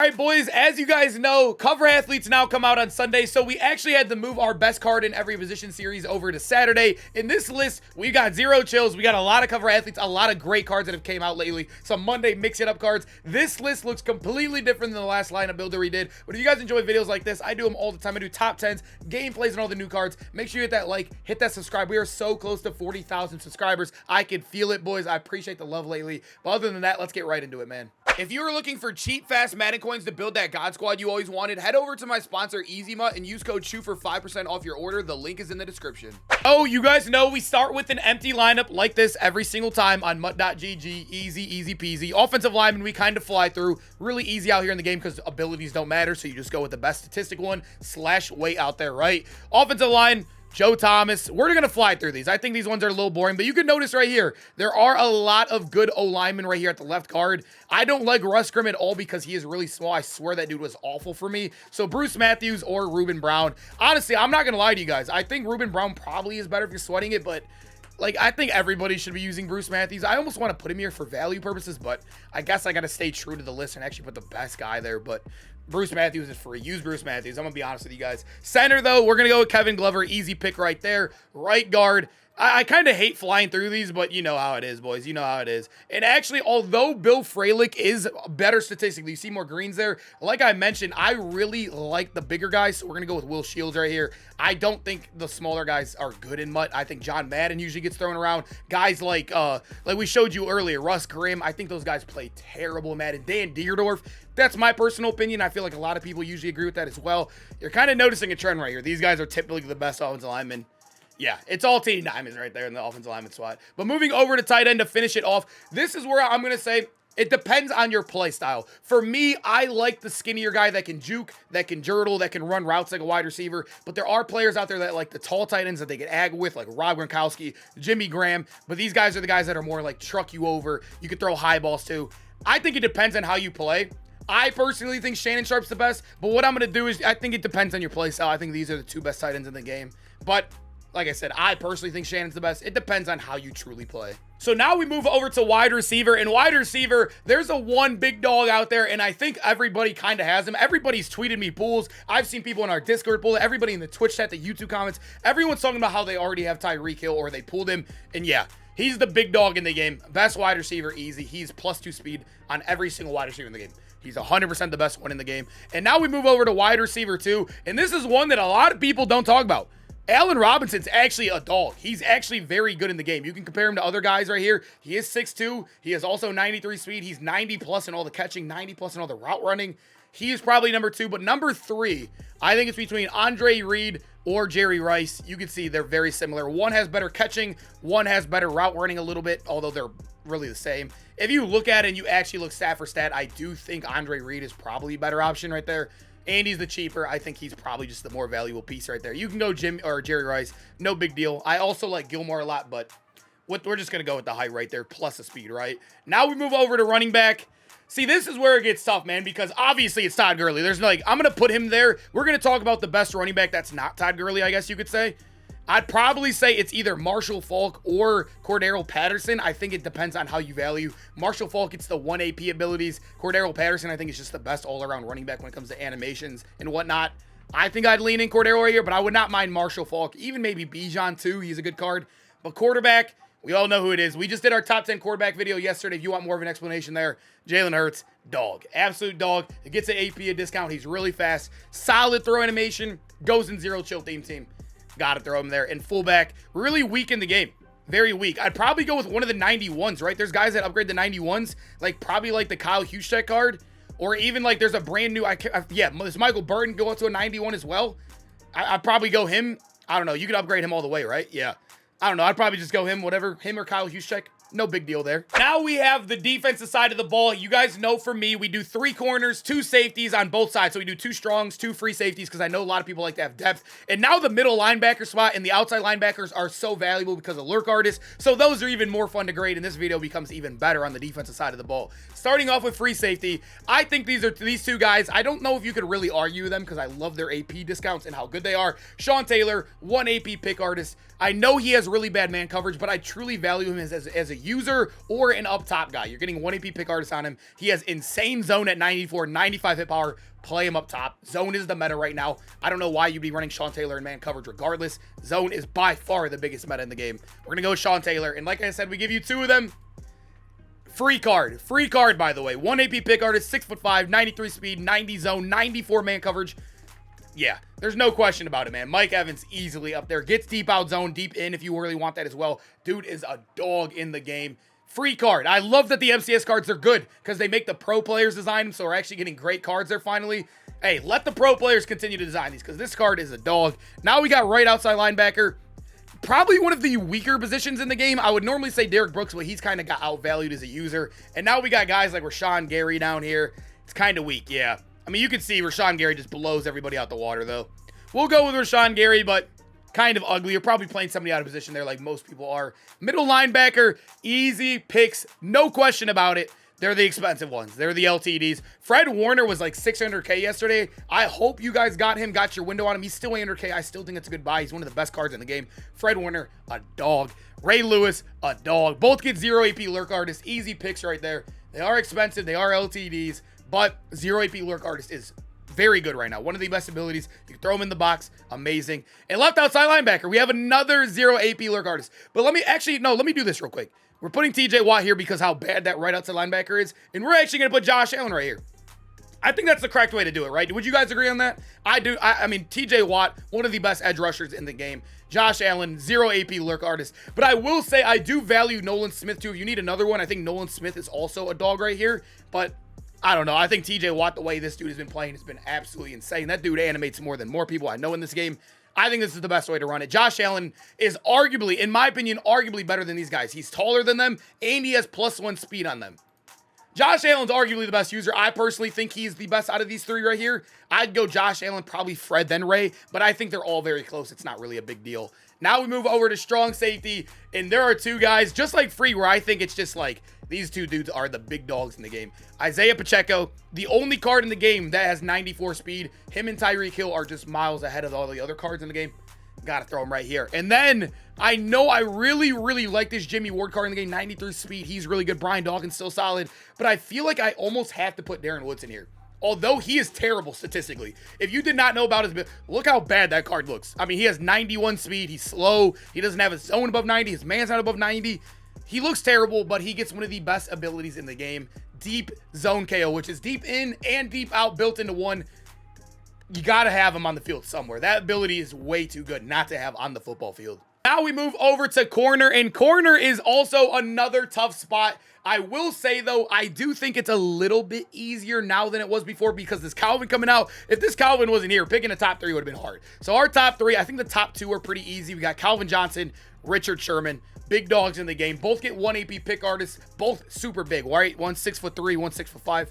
right, boys, as you guys know, cover athletes now come out on Sunday, so we actually had to move our best card in every position series over to Saturday. In this list, we got zero chills. We got a lot of cover athletes, a lot of great cards that have came out lately. Some Monday mix-it-up cards. This list looks completely different than the last lineup builder we did. But if you guys enjoy videos like this, I do them all the time. I do top 10s, gameplays, and all the new cards. Make sure you hit that like, hit that subscribe. We are so close to 40,000 subscribers. I can feel it, boys. I appreciate the love lately. But other than that, let's get right into it, man. If you were looking for cheap, fast Madden coins to build that God Squad you always wanted, head over to my sponsor, EasyMut, and use code SHOE for 5% off your order. The link is in the description. Oh, you guys know we start with an empty lineup like this every single time on MUT.GG. Easy peasy. Offensive lineman, we kind of fly through. Really easy out here in the game because abilities don't matter, so you just go with the best statistic one / weight out there, right? Offensive line, Joe Thomas. We're going to fly through these. I think these ones are a little boring, but you can notice right here, there are a lot of good O-linemen right here at the left guard. I don't like Russ Grimm at all because he is really small. I swear that dude was awful for me. So Bruce Matthews or Ruben Brown. Honestly, I'm not going to lie to you guys. I think Ruben Brown probably is better if you're sweating it, but like, I think everybody should be using Bruce Matthews. I almost want to put him here for value purposes, but I guess I got to stay true to the list and actually put the best guy there, but Bruce Matthews is free. Use Bruce Matthews. I'm going to be honest with you guys. Center, though, we're going to go with Kevin Glover. Easy pick right there. Right guard. I kind of hate flying through these, but you know how it is, boys. You know how it is. And actually, although Bill Fralick is better statistically, you see more greens there. Like I mentioned, I really like the bigger guys, so we're going to go with Will Shields right here. I don't think the smaller guys are good in MUT. I think John Madden usually gets thrown around. Guys like we showed you earlier, Russ Grimm, I think those guys play terrible in Madden. Dan Dierdorf, that's my personal opinion. I feel like a lot of people usually agree with that as well. You're kind of noticing a trend right here. These guys are typically the best offensive linemen. Yeah, it's all Team Diamonds right there in the offensive lineman spot. But moving over to tight end to finish it off, this is where I'm going to say it depends on your play style. For me, I like the skinnier guy that can juke, that can jurtle, that can run routes like a wide receiver. But there are players out there that like the tall tight ends that they get ag with, like Rob Gronkowski, Jimmy Graham. But these guys are the guys that are more like truck you over. You could throw high balls too. I think it depends on how you play. I personally think Shannon Sharp's the best. But what I'm going to do is I think it depends on your play style. I think these are the two best tight ends in the game. But like I said, I personally think Shannon's the best. It depends on how you truly play. So now we move over to wide receiver. And wide receiver, there's a one big dog out there, and I think everybody kind of has him. Everybody's tweeted me pools. I've seen people in our Discord pull it. Everybody in the Twitch chat, the YouTube comments, everyone's talking about how they already have Tyreek Hill or they pulled him. And yeah, he's the big dog in the game. Best wide receiver, easy. He's +2 speed on every single wide receiver in the game. He's 100% the best one in the game. And now we move over to wide receiver 2. And this is one that a lot of people don't talk about. Allen Robinson's actually a dog. He's actually very good in the game. You can compare him to other guys right here. He is 6'2". He has also 93 speed. He's 90+ in all the catching, 90+ in all the route running. He is probably number 2. But number 3, I think it's between Andre Reed or Jerry Rice. You can see they're very similar. One has better catching. One has better route running a little bit, although they're really the same. If you look at it and you actually look stat for stat, I do think Andre Reed is probably a better option right there. Andy's the cheaper. I think he's probably just the more valuable piece right there. You can go Jim or Jerry Rice. No big deal. I also like Gilmore a lot, but we're just going to go with the height right there plus the speed, right? Now we move over to running back. See, this is where it gets tough, man, because obviously it's Todd Gurley. There's no, like, I'm going to put him there. We're going to talk about the best running back that's not Todd Gurley, I guess you could say. I'd probably say it's either Marshall Faulk or Cordero Patterson. I think it depends on how you value. Marshall Faulk gets the 1 AP abilities. Cordero Patterson, I think, is just the best all-around running back when it comes to animations and whatnot. I think I'd lean in Cordero right here, but I would not mind Marshall Faulk. Even maybe Bijan, too. He's a good card. But quarterback, we all know who it is. We just did our top 10 quarterback video yesterday. If you want more of an explanation there, Jalen Hurts, dog. Absolute dog. It gets an AP a discount. He's really fast. Solid throw animation. Goes in zero chill team. Got to throw him there. And fullback, really weak in the game. Very weak. I'd probably go with one of the 91s, right? There's guys that upgrade the 91s, like probably like the Kyle Juszczyk card, or even like there's a brand new, does Michael Burton go up to a 91 as well? I'd probably go him. I don't know. You could upgrade him all the way, right? Yeah. I don't know. I'd probably just go him, whatever. Him or Kyle Juszczyk. No big deal there. Now we have the defensive side of the ball. You guys know for me, we do 3 corners, 2 safeties on both sides. So we do 2 strongs, 2 free safeties because I know a lot of people like to have depth. And now the middle linebacker spot and the outside linebackers are so valuable because of lurk artists. So those are even more fun to grade, and this video becomes even better on the defensive side of the ball. Starting off with free safety, I think these 2 guys, I don't know if you could really argue them because I love their AP discounts and how good they are. Sean Taylor, 1 AP pick artist. I know he has really bad man coverage, but I truly value him as a user or an up top guy. You're getting 1 AP pick artist on him. He has insane zone at 94, 95 hit power. Play him up top. Zone is the meta right now. I don't know why you'd be running Sean Taylor in man coverage regardless. Zone is by far the biggest meta in the game. We're going to go with Sean Taylor. And like I said, we give you 2 of them. Free card, by the way. 1 AP pick artist, 6'5", 93 speed, 90 zone, 94 man coverage. Yeah, there's no question about it, man. Mike Evans easily up there. Gets deep out zone, deep in if you really want that as well. Dude is a dog in the game. Free card. I love that the MCS cards are good because they make the pro players design them, so we're actually getting great cards there finally. Hey, let the pro players continue to design these because this card is a dog. Now we got right outside linebacker. Probably one of the weaker positions in the game. I would normally say Derek Brooks, but he's kind of got outvalued as a user. And now we got guys like Rashawn Gary down here. It's kind of weak, yeah. I mean, you can see Rashawn Gary just blows everybody out the water, though. We'll go with Rashawn Gary, but kind of ugly. You're probably playing somebody out of position there like most people are. Middle linebacker, easy picks, no question about it. They're the expensive ones. They're the LTDs. Fred Warner was like 600K yesterday. I hope you guys got him, got your window on him. He's still 800K. I still think it's a good buy. He's one of the best cards in the game. Fred Warner, a dog. Ray Lewis, a dog. Both get 0 AP lurk artist. Easy picks right there. They are expensive. They are LTDs, but 0 AP lurk artist is very good right now. One of the best abilities. You can throw him in the box. Amazing. And left outside linebacker, we have another 0 AP lurk artist. But let me do this real quick. We're putting TJ Watt here because how bad that right outside linebacker is. And we're actually going to put Josh Allen right here. I think that's the correct way to do it, right? Would you guys agree on that? I do. I mean, TJ Watt, one of the best edge rushers in the game. Josh Allen, 0 AP lurk artist. But I will say I do value Nolan Smith too. If you need another one, I think Nolan Smith is also a dog right here. But I don't know. I think TJ Watt, the way this dude has been playing, has been absolutely insane. That dude animates more than more people I know in this game. I think this is the best way to run it. Josh Allen is arguably, in my opinion, arguably better than these guys. He's taller than them, and he has +1 speed on them. Josh Allen's arguably the best user. I personally think he's the best out of these 3 right here. I'd go Josh Allen, probably Fred, then Ray, but I think they're all very close. It's not really a big deal. Now we move over to strong safety, and there are 2 guys, just like Free, where I think it's just like, these 2 dudes are the big dogs in the game. Isaiah Pacheco, the only card in the game that has 94 speed. Him and Tyreek Hill are just miles ahead of all the other cards in the game. Gotta throw him right here. And then, I know I really, really like this Jimmy Ward card in the game. 93 speed, he's really good. Brian Dawkins still solid. But I feel like I almost have to put Darren Woods in here. Although he is terrible statistically. If you did not know about his, look how bad that card looks. I mean, he has 91 speed. He's slow. He doesn't have his zone above 90. His man's not above 90. He looks terrible, but he gets one of the best abilities in the game. Deep zone KO, which is deep in and deep out built into one. You got to have him on the field somewhere. That ability is way too good not to have on the football field. Now we move over to corner, and corner is also another tough spot. I will say, though, I do think it's a little bit easier now than it was before because this Calvin coming out. If this Calvin wasn't here, picking a top 3 would have been hard. So our top 3, I think the top 2 are pretty easy. We got Calvin Johnson, Richard Sherman. Big dogs in the game. Both get 1 AP pick artists. Both super big, right? One 6'3", one 6'5".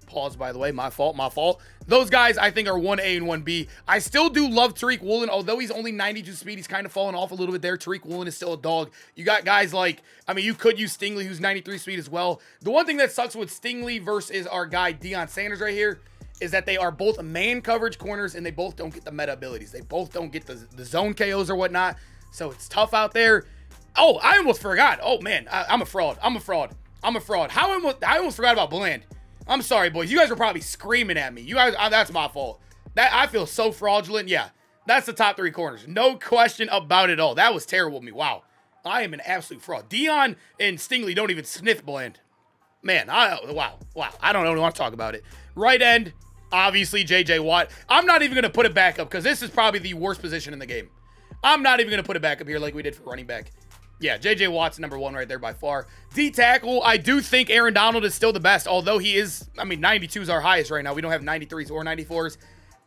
Pause, by the way. My fault. Those guys, I think, are 1A and 1B. I still do love Tariq Woolen. Although he's only 92 speed, he's kind of fallen off a little bit there. Tariq Woolen is still a dog. You got guys like, I mean, you could use Stingley, who's 93 speed as well. The one thing that sucks with Stingley versus our guy Deion Sanders right here is that they are both man coverage corners, and they both don't get the meta abilities. They both don't get the zone KOs or whatnot. So it's tough out there. Oh, I almost forgot. Oh, man. I'm a fraud. I almost forgot about Bland. I'm sorry, boys. You guys were probably screaming at me. You guys, that's my fault. I feel so fraudulent. Yeah, that's the top 3 corners. No question about it all. That was terrible of me. Wow. I am an absolute fraud. Dion and Stingley don't even sniff Bland. Man, wow. I don't even want to talk about it. Right end, obviously, J.J. Watt. I'm not even going to put it back up because this is probably the worst position in the game. I'm not even going to put it back up here like we did for running back. Yeah, J.J. Watt's number 1 right there by far. D-tackle, I do think Aaron Donald is still the best, although he is, I mean, 92 is our highest right now. We don't have 93s or 94s.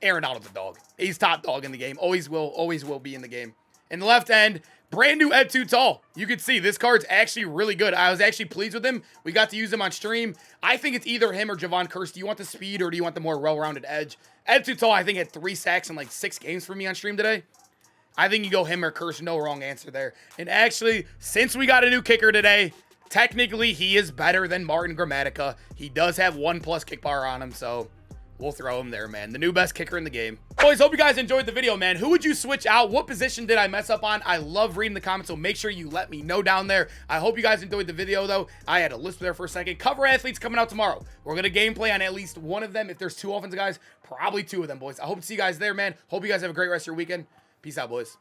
Aaron Donald's a dog. He's top dog in the game. Always will be in the game. In the left end, brand new Ed Too Tall. You can see this card's actually really good. I was actually pleased with him. We got to use him on stream. I think it's either him or Javon Curse. Do you want the speed or do you want the more well-rounded edge? Ed Too Tall, I think, had 3 sacks in like 6 games for me on stream today. I think you go him or Curse. No wrong answer there. And actually, since we got a new kicker today, technically he is better than Martin Gramatica. He does have 1+ kick power on him, so we'll throw him there, man. The new best kicker in the game. Boys, hope you guys enjoyed the video, man. Who would you switch out? What position did I mess up on? I love reading the comments, so make sure you let me know down there. I hope you guys enjoyed the video, though. I had a lisp there for a second. Cover athletes coming out tomorrow. We're going to gameplay on at least one of them. If there's 2 offensive guys, probably 2 of them, boys. I hope to see you guys there, man. Hope you guys have a great rest of your weekend. Peace out, boys.